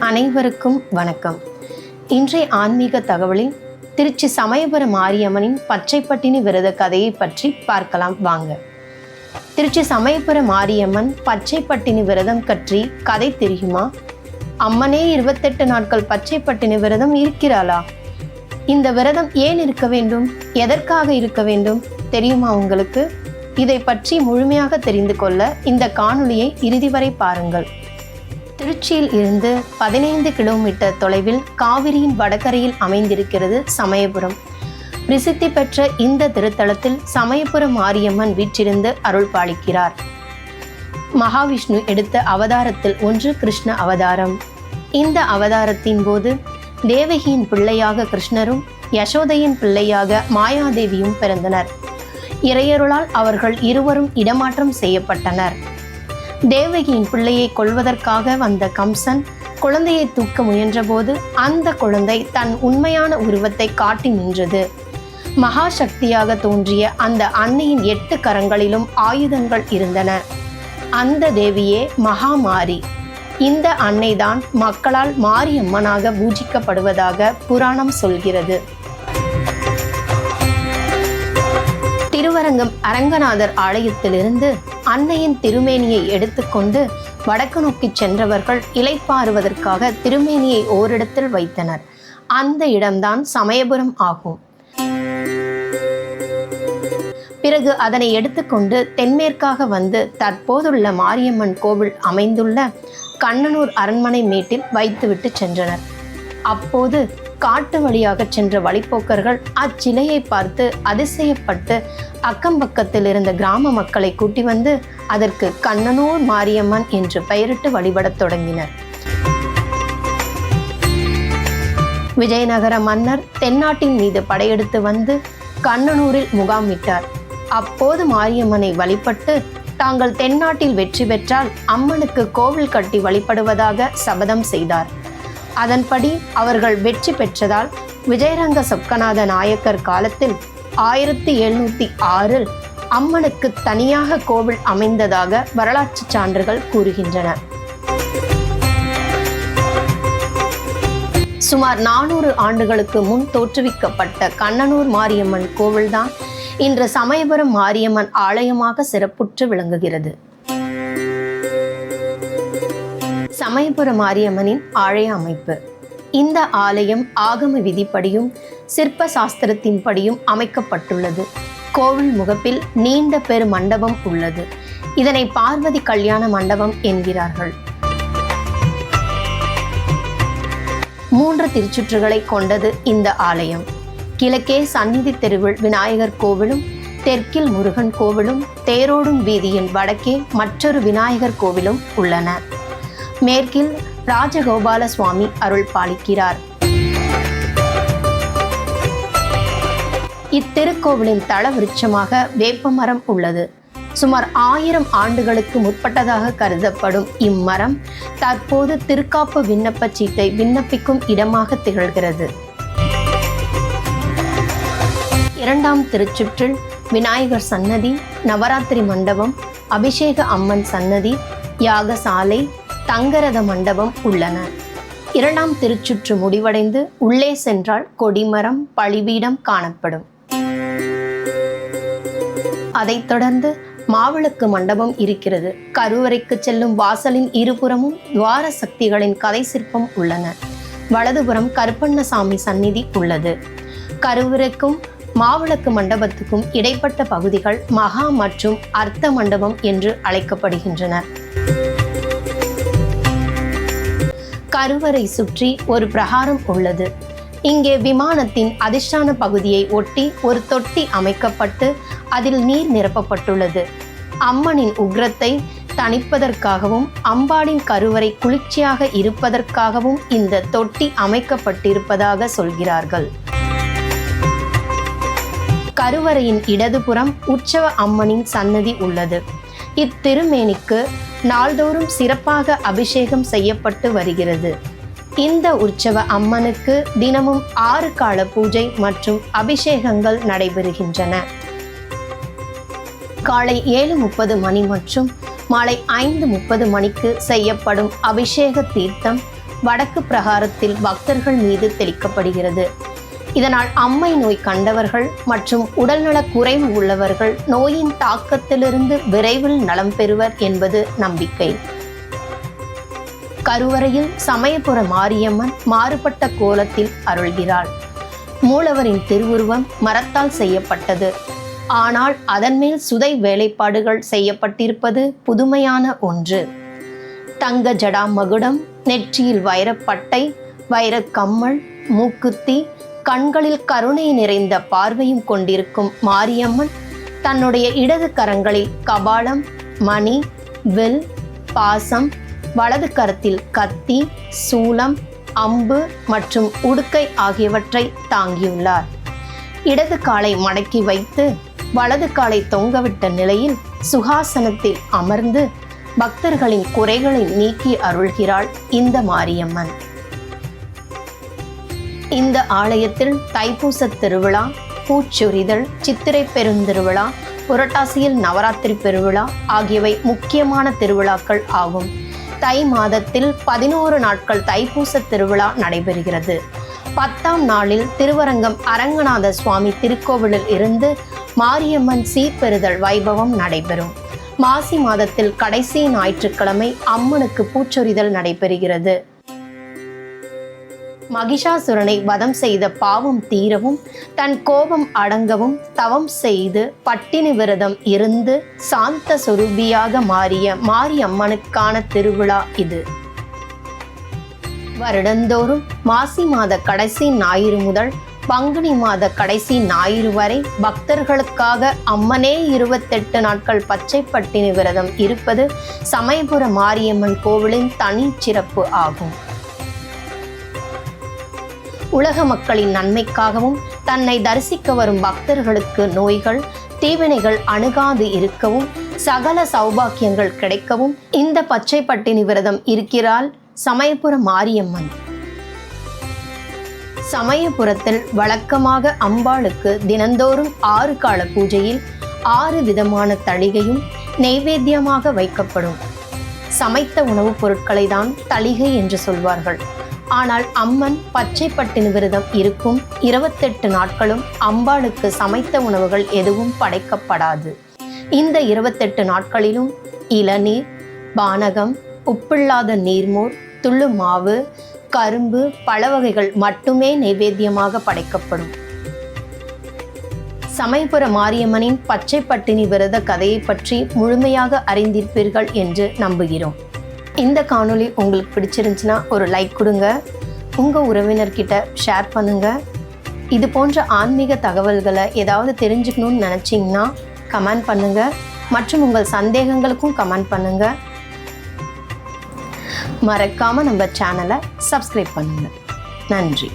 அனைவருக்கும் வணக்கம். இன்றைய ஆன்மீக தகவலில் திருச்சி சமயபுரம் மாரியம்மனின் பச்சைப்பட்டினி விரத கதையை பற்றி பார்க்கலாம் வாங்க. திருச்சி சமயபுரம் மாரியம்மன் பச்சைப்பட்டினி விரதம் பற்றி கதை தெரியுமா? அம்மனே 28 நாட்கள் பச்சைப்பட்டினி விரதம் இருக்கிறாளா? இந்த விரதம் ஏன் இருக்க வேண்டும், எதற்காக இருக்க வேண்டும் தெரியுமா உங்களுக்கு? இதை பற்றி முழுமையாக தெரிந்து கொள்ள இந்த காணொளியை இறுதி வரை பாருங்கள். திருச்சியில் இருந்து 15 கிலோமீட்டர் தொலைவில் காவிரியின் வடகரையில் அமைந்திருக்கிறது சமயபுரம். பிரசித்தி பெற்ற இந்த திருத்தலத்தில் சமயபுரம் மாரியம்மன் வீற்றிருந்து அருள் பாலிக்கிறார். மகாவிஷ்ணு எடுத்த அவதாரத்தில் ஒன்று கிருஷ்ண அவதாரம். இந்த அவதாரத்தின் போது தேவகியின் பிள்ளையாக கிருஷ்ணரும் யசோதையின் பிள்ளையாக மாயாதேவியும் பிறந்தனர். இறையருளால் அவர்கள் இருவரும் இடமாற்றம் செய்யப்பட்டனர். தேவகியின் பிள்ளையை கொல்வதற்காக வந்த கம்சன் குழந்தையை தூக்க முயன்றபோது அந்த குழந்தை தன் உண்மையான உருவத்தை காட்டி நின்றது. மகா சக்தியாக தோன்றிய அந்த அன்னையின் 8 கரங்களிலும் ஆயுதங்கள் இருந்தன. அந்த தேவியே மகாமாரி. இந்த அன்னைதான் மக்களால் மாரியம்மனாக பூஜிக்கப்படுவதாக புராணம் சொல்கிறது. திருவரங்கம் அரங்கநாதர் ஆலயத்திலிருந்து அன்னையின் திருமேனியை எடுத்துக்கொண்டு வடக்கு நோக்கி சென்றவர்கள் இளைப்பாறுவதற்காக திருமேனியை ஓரிடத்தில் வைத்தனர். அந்த இடம்தான் சமயபுரம் ஆகும். பிறகு அதனை எடுத்துக்கொண்டு தென்மேற்காக வந்து தற்போதுள்ள மாரியம்மன் கோவில் அமைந்துள்ள கண்ணனூர் அரண்மனை மேட்டில் வைத்துவிட்டு சென்றனர். அப்போது காட்டு வழியாக சென்ற வழிப்போக்கர்கள் அச்சிலையை பார்த்து அதிசயப்பட்டு அக்கம்பக்கத்தில் இருந்த கிராம மக்களை கூட்டி வந்து அதற்கு கண்ணனூர் மாரியம்மன் என்று பெயரிட்டு வழிபடத் தொடங்கினர். விஜயநகர மன்னர் தென்னாட்டின் மீது படையெடுத்து வந்து கண்ணனூரில் முகாமிட்டார். அப்போது மாரியம்மனை வழிபட்டு தாங்கள் தென்னாட்டில் வெற்றி பெற்றால் அம்மனுக்கு கோவில் கட்டி வழிபடுவதாக சபதம் செய்தார். அதன்படி அவர்கள் வெற்றி பெற்றதால் விஜயரங்க சொக்கநாத நாயக்கர் காலத்தில் 1706 அம்மனுக்கு தனியாக கோவில் அமைந்ததாக வரலாற்று சான்றுகள் கூறுகின்றன. சுமார் 400 ஆண்டுகளுக்கு முன் தோற்றுவிக்கப்பட்ட கண்ணனூர் மாரியம்மன் கோவில்தான் இன்று சமயபுரம் மாரியம்மன் ஆலயமாக சிறப்புற்று விளங்குகிறது. சமயபுரம் மாரியம்மனின் ஆலய அமைப்பு. இந்த ஆலயம் ஆகம விதிப்படியும் சிற்ப சாஸ்திரத்தின்படியும் அமைக்கப்பட்டுள்ளது. கோவில் முகப்பில் நீண்ட பெரு மண்டபம் உள்ளது. இதனை பார்வதி கல்யாண மண்டபம் என்கிறார்கள். 3 திருச்சுற்றுகளை கொண்டது இந்த ஆலயம். கிழக்கே சந்நிதி தெருவில் விநாயகர் கோவிலும், தெற்கில் முருகன் கோவிலும், தேரோடும் வீதியின் வடக்கே மற்றொரு விநாயகர் கோவிலும் உள்ளன. மேற்கில் ராஜகோபால சுவாமி அருள் பாலிக்கிறார். இத்திருக்கோவிலின் தல விருட்சமாக வேப்பமரம் உள்ளது. சுமார் 1000 ஆண்டுகளுக்கு முற்பட்டதாக கருதப்படும் இம்மரம் தற்போது திருக்காப்பு விண்ணப்ப சீட்டை விண்ணப்பிக்கும் இடமாக திகழ்கிறது. 2ஆம் திருச்சுற்றில் விநாயகர் சன்னதி, நவராத்திரி மண்டபம், அபிஷேக அம்மன் சன்னதி, யாகசாலை, தங்கரத மண்டபம் உள்ளன. 2ஆம் திருச்சுற்று முடிவடைந்து உள்ளே சென்றால் கொடிமரம், பலிபீடம் காணப்படும். அதைத் தொடர்ந்து மாவிளக்கு மண்டபம் இருக்கிறது. கருவறைக்கு செல்லும் வாசலின் இருபுறமும் துவார சக்திகளின் கதை சிற்பம் உள்ளன. வலதுபுறம் கருப்பண்ணசாமி சந்நிதி உள்ளது. கருவறைக்கும் மாவிளக்கு மண்டபத்துக்கும் இடைப்பட்ட பகுதிகள் மகா மற்றும் அர்த்த மண்டபம் என்று அழைக்கப்படுகின்றன. கருவறை சுற்றி ஒரு பிரகாரம் உள்ளது. இங்கே விமானத்தின் அதிஷ்டான பகுதியை ஒட்டி ஒரு தொட்டி அமைக்கப்பட்டு அதில் நீர் நிரப்பப்பட்டுள்ளது. அம்மனின் உக்ரத்தை தணிப்பதற்காகவும் அம்பாளின் கருவறை குளிர்ச்சியாக இருப்பதற்காகவும் இந்த தொட்டி அமைக்கப்பட்டிருப்பதாக சொல்கிறார்கள். கருவறையின் இடதுபுறம் உற்சவ அம்மனின் சன்னதி உள்ளது. இத்திருமேனிக்கு நாள்தோறும் சிறப்பாக அபிஷேகம் செய்யப்பட்டு வருகிறது. இந்த உற்சவ அம்மனுக்கு தினமும் 6 கால பூஜை மற்றும் அபிஷேகங்கள் நடைபெறுகின்றன. காலை 7:30 மணி மற்றும் மாலை 5:30 மணிக்கு செய்யப்படும் அபிஷேக தீர்த்தம் வடக்கு பிரகாரத்தில் பக்தர்கள் மீது தெளிக்கப்படுகிறது. இதனால் அம்மை நோய் கண்டவர்கள் மற்றும் உடல்நலக் குறைவு உள்ளவர்கள் நோயின் தாக்கத்திலிருந்து விரைவில் நலம் பெறுவர் என்பது நம்பிக்கை. கருவறையில் சமயபுர மாரியம்மன் மாறுபட்ட கோலத்தில் அருள்கிறாள். மூலவரின் திருவுருவம் மரத்தால் செய்யப்பட்டது. ஆனால் அதன் மேல் சுதை வேலைப்பாடுகள் செய்யப்பட்டிருப்பது புதுமையான ஒன்று. தங்க ஜடா மகுடம், நெற்றியில் வைரப்பட்டை, வைரக் கம்மல், மூக்குத்தி, கண்களில் கருணை நிறைந்த பார்வையும் கொண்டிருக்கும் மாரியம்மன் தன்னுடைய இடது கரங்களில் கபாலம், மணி, வில், பாசம், வலது கரத்தில் கத்தி, சூலம், அம்பு மற்றும் உடுக்கை ஆகியவற்றை தாங்கியுள்ளார். இடது காலை மடக்கி வைத்து வலது காலை தொங்கவிட்ட நிலையில் சுகாசனத்தில் அமர்ந்து பக்தர்களின் குறைகளை நீக்கி அருள்கிறாள் இந்த மாரியம்மன். இந்த ஆலயத்தில் தைப்பூச திருவிழா, பூச்சொரிதல், சித்திரை பெருந்திருவிழா, புரட்டாசியில் நவராத்திரி பெருவிழா ஆகியவை முக்கியமான திருவிழாக்கள் ஆகும். தை மாதத்தில் 11 நாட்கள் தைப்பூச திருவிழா நடைபெறுகிறது. 10ஆம் நாளில் திருவரங்கம் அரங்கநாத சுவாமி திருக்கோவிலில் இருந்து மாரியம்மன் சீர்பெறுதல் வைபவம் நடைபெறும். மாசி மாதத்தில் கடைசி ஞாயிற்றுக்கிழமை அம்மனுக்கு பூச்சொரிதல் நடைபெறுகிறது. மகிஷாசுரனை வதம் செய்த பாவம் தீரவும், தன் கோபம் அடங்கவும் தவம் செய்து பட்டினி விரதம் இருந்து சாந்த சொரூபியாக மாறிய மாரியம்மனுக்கான திருவிழா இது. வருடந்தோறும் மாசி மாத கடைசி ஞாயிறு முதல் பங்குனி மாத கடைசி ஞாயிறு வரை பக்தர்களுக்காக அம்மனே 28 நாட்கள் பச்சை பட்டினி விரதம் இருப்பது சமயபுர மாரியம்மன் கோவிலின் தனி சிறப்பு ஆகும். உலக மக்களின் நன்மைக்காகவும் தன்னை தரிசிக்க வரும் பக்தர்களுக்கு நோய்கள், தீவினைகள் அணுகாது இருக்கவும், சகல சௌபாக்கியங்கள் கிடைக்கவும் இந்த பச்சை பட்டினி விரதம் இருக்கிறாள் சமயபுர மாரியம்மன். சமயபுரத்தில் வழக்கமாக அம்பாளுக்கு தினந்தோறும் 6 கால பூஜையில் 6 விதமான தளிகையும் நெய்வேத்தியமாக வைக்கப்படும். சமைத்த உணவுப் பொருட்களை தான் தளிகை என்று சொல்வார்கள். ஆனால் அம்மன் பச்சை பட்டினி விரதம் இருக்கும் 28 நாட்களும் அம்பாளுக்கு சமைத்த உணவுகள் எதுவும் படைக்கப்படாது. இந்த 28 நாட்களிலும் இளநீர், பானகம், உப்பில்லாத நீர்மோர், துள்ளு மாவு, கரும்பு, பழ வகைகள் மட்டுமே நைவேத்தியமாக படைக்கப்படும். சமயபுர மாரியம்மனின் பச்சை பட்டினி விரத கதையை பற்றி முழுமையாக அறிந்திருப்பீர்கள் என்று நம்புகிறோம். இந்த காணொளி உங்களுக்கு பிடிச்சிருந்துச்சுன்னா ஒரு லைக் கொடுங்க, உங்கள் உறவினர்கிட்ட ஷேர் பண்ணுங்கள். இது போன்ற ஆன்மீக தகவல்களை ஏதாவது தெரிஞ்சுக்கணும்னு நினச்சிங்கன்னா கமெண்ட் பண்ணுங்கள் மற்றும் உங்கள் சந்தேகங்களுக்கும் கமெண்ட் பண்ணுங்கள். மறக்காமல் நம்ம சேனலை சப்ஸ்கிரைப் பண்ணுங்கள். நன்றி.